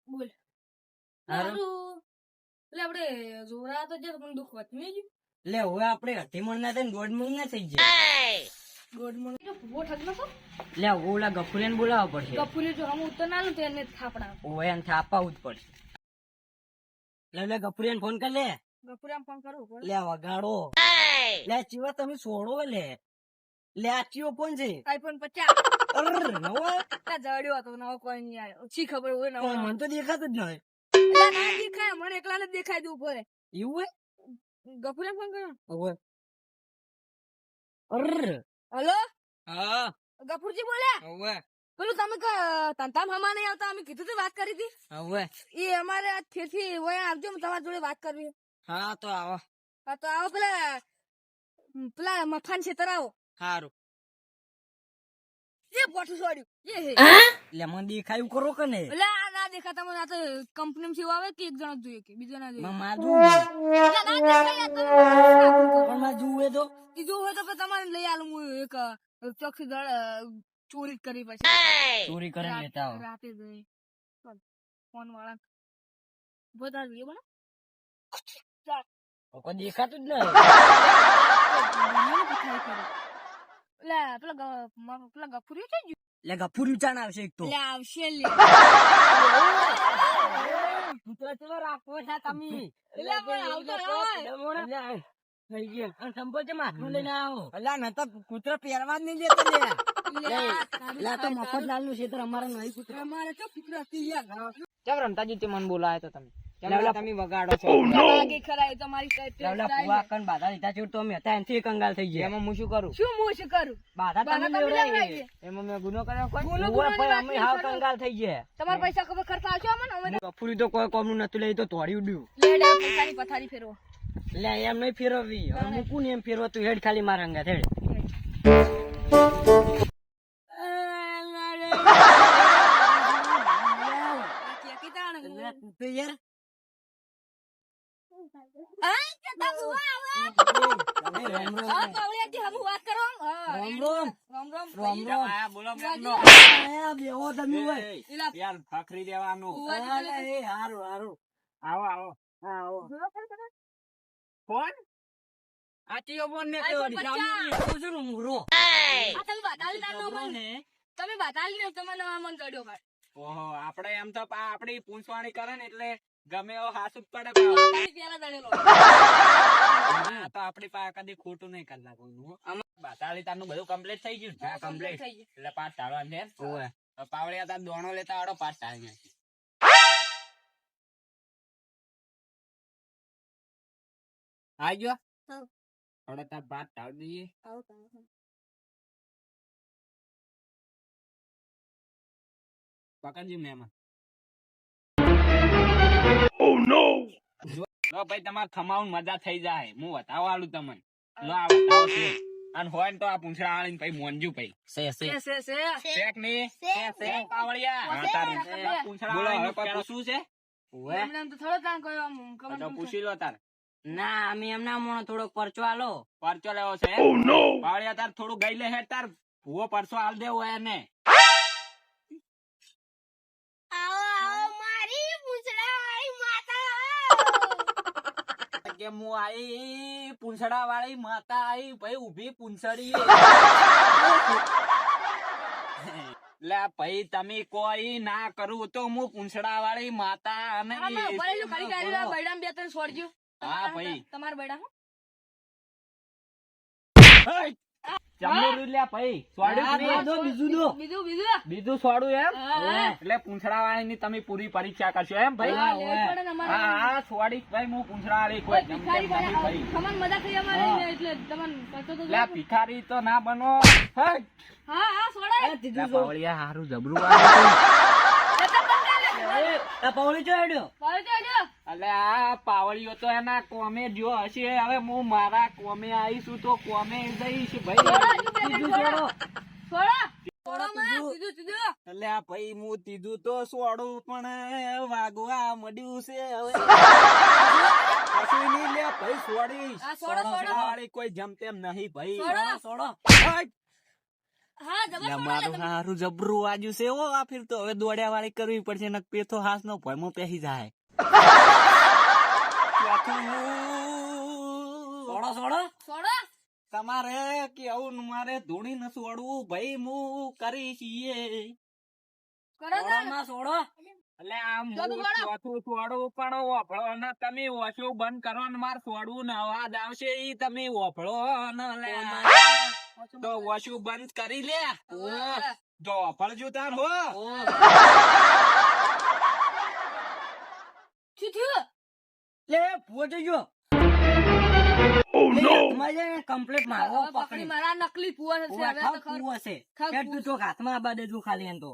બોલ હારું. એટલે આપડે જોરા તો છે પણ દુઃખ વત નહીં ગયું. લે હવે આપણે હઠીમણ ના થઈને દોઢ મણ ના થઈ જાય. દોઢ મણ ભૂવો ઠગનો છો લે હવે ઓલા ગફુરિયાને બોલાવવા પડશે. કપૂરી જો હમ ઉત્તર ના લું તો એને થાપડા ઓય એને થાપાવું જ પડશે. લે ગફુરિયાને ફોન કર લે. કપૂરી ફોન કરવું પડે. લે વગાડો. લે ચીવા તમે છોડો લે. લે આ ચીવો ફોન છે. આઈફોન 50 અરર નવો આ જડ્યો હતો નવો કોઈ નહીં આવ્યો શી ખબર હોય નવો મને તો દેખાતું જ નહીં. એટલે ના દેખાય મને એકલા ને દેખાય દઉં પડે એવું ગપુરે ફોન કર્યો હોય અરર હલો હા ગફુરજી બોલ્યા હવે પેલું તમે તંતામ હમા નહીં આવતા અમે કીધું તું વાત કરી હતી હવે એ અમારે આ થી વયા આવજો તમારી જોડે વાત કરવી હા તો આવો હા તો આવો પેલા મફાન છેતર આવો સારું. એ પોઠું છોડ્યું એ હે લે મને દેખાયું કરો કે ને એટલે આ ના દેખાતા મને આ તો કંપની થી આવે કે એક જણો જ જોઈએ કે બીજો ના જોઈએ માં જોવું એટલે ના દેખાય યાર તમે પણ માં જોવું તો કીધું હોય તો પછી તમારે લઈ આલું હું એક ચોખ્ખી ચોરી જ કરી પછી ચોરી કરીને લેતા આવો. રાતે જઈ ફોન વાળા બધા જોઈએ બને કોઈ દેખાતું જ નહીં. પેલા ગફુરી છે લે ગફુરી ચાણ આવશે એક તો. એટલે આવશે લે કૂતરા ચલો રાખો છે તમે. એટલે પણ આવતો હોય. થઈ ગયા અને સંપલ છે માથું લઈને આવો. અલ્યા નતા કૂતરા પહેરવા જ નહીં દેતા લે. લે તો મફતલાલ નું ક્ષેત્ર અમારે નહીં કૂતરા. અમારે તો કૂતરા થી કેમ રમતાજી તે મને બોલાય તો તમે તમે વગાડો છો. લાગે ખરા એ તમારી ફુવા કન બાધા લીધા છે તો અમે હતા એનથી કંગાલ થઈ ગયા. એમાં હું શું કરું? શું હું શું કરું બાધા તમે તમે લેવડાવી. લેવડાવી. એમાં મેં ગુનો કર્યો કોઈ? ગુનો ઓવે ગુનાની ભાઈ વાત અમે નહીં હાવ કરો. કંગાલ થઈ ગયા. તમારા પૈસા ખબર ખર્ચા આવશો અમને ગફુરી તો કોઈ કોમનું નતું લઈ તો તોડી ઉડ્યું. લેડા પૈસાની પથારી ફેરવો લે એમ નહીં ફેરવવી. હવે મૂકું ને એમ ફેરવા તું હેડ ખાલી મારા અંગા હેડ. તું યાર બેહો તમે હોય. ફખરી દેવાનું. હારું હારું આવો આવો આવો. ફોન આ ચીયો ફોન ને iPhone કેવો 50. હું શું મૂરો. તમે બતાવી તમને મન ચડ્યો ભાઈ ઓહો આપડે એમ તો આપડી પૂંછવાણી કરે ને એટલે ગમે એવો હાસુ જ પડે. પેલા દડેલો હા, તો આપડી પાસે કદી ખોટું નહીં કરતા કોઈનું. બાતાળી તારનું બધું કમ્પ્લીટ થઈ ગયું. હા કમ્પ્લીટ થઈ ગયું. એટલે પાટ ટાળવાનું છે. ઓવે. તો પાવડિયા તાર દોણો લેતા આવડો પાટ ટાળી નાખી. આઈ ગયો હા. હવે તાર પાટ ટાળી દઈએ. પકડજી મહેમાન. લો ભાઈ તમારે ખમાવું મજા થઈ જાય. હું બતાવવા આલું તમને. લો આ બતાવો છે. અને હોય ને તો આ પૂંછડા આલીને પછી મોંજુ પછી. શેક ની શેક પાવડિયા. હા તારું પૂંછડા બોલો, હવે આલીને પેલો શું છે? ઓવે. એમને એમ તો થોડો તાણ કર્યો આમ તો કમન પૂછી લો તાર. ના અમે એમના મોણો થોડોક પરચો આલો. પરચો લેવો છે. પાવડિયા તાર થોડું ગઈ લે હેડ તાર ભૂવો પરસો આલ દેવો એને. કે હું આઈ પૂંછડા વાળી માતા આઈ ભાઈ ઉભી પૂંછડી. લે ભાઈ તમે કોઈ ના કરું તો હું પૂંછડા વાળી માતા અને બૈડામ બે ત્રણ છોડજો હા ભાઈ. તમારા બૈડા હું જમરૂ લે ભાઈ સોડું જ નહીં. બીજું દો. બીજું બીજું સોડું એમ હા. એટલે પૂંછડા વાળી ની તમે પૂરી પરીક્ષા કરશો એમ ભાઈ. હા, લેવું પડે ને અમારે. હા હા સોડી ભાઈ હું પૂંછડા વાળી કોઈ ઓય, જેમ ભિખારી તેમ નહીં ભાઈ, ભાઈ. ખમણ મજા થઈ અમારે હા. ને એટલે તમને પતો તો લે જોઈએ. ભિખારી તો ના બનો. હટ. હા હા છોડાય લે પાવડિયા હારું જબરું વાળું. આ પાવડી ચો હેડ્યો. પાડો જો અલે આ પાવડીઓ તો એના કોમે જો હશે. હવે હું મારા કોમે આવીશું તો કોમે જઈશ ભાઈ. બીજું જોડો. છોડો માં સીધું એટલે આ ભાઈ હું તીધું તો સોડું પણ વાગવા મળ્યું છે હવે. કશું નહીં લે ભાઈ સોડીશ. હા, સોડો, સોડો. વાળી કોઈ જેમ તેમ નહીં ભાઈ. સોડો. સોડો. હટ. હા જબર લે, સોડા મારું તમે. હારું જબરું વાજ્યું છે હો આ ફીર તો હવે દોડ્યા વાળી કરવી પડશે નક પેથો હાસ નો ભયમાં પેસી જાય સોડો સોડો સોડા તમારે કેવું ને મારે ધૂણી ન છોડવું ભાઈ હું કરી છીએ કરો ને. સોડોમાં સોડો એટલે આમ તો તું વળો. ચોથું છોડવું પણ વફળો ને તમે ઓછું બંધ કરો ને માર છોડવું ને અવાજ આવશે ઈ તમે વફળો ને લે તો ઓછું બંધ કરી લે જો વફળજો તાર હો શું થયું? લે ભૂવો થઈ ગયો કમ્પ્લીટ મારો હવે પકડી મારા નકલી પુઆ છે હવે તો ખબર ભૂવો છે ખબર તું તો હાથમાં આબા દેજો ખાલી એમ તો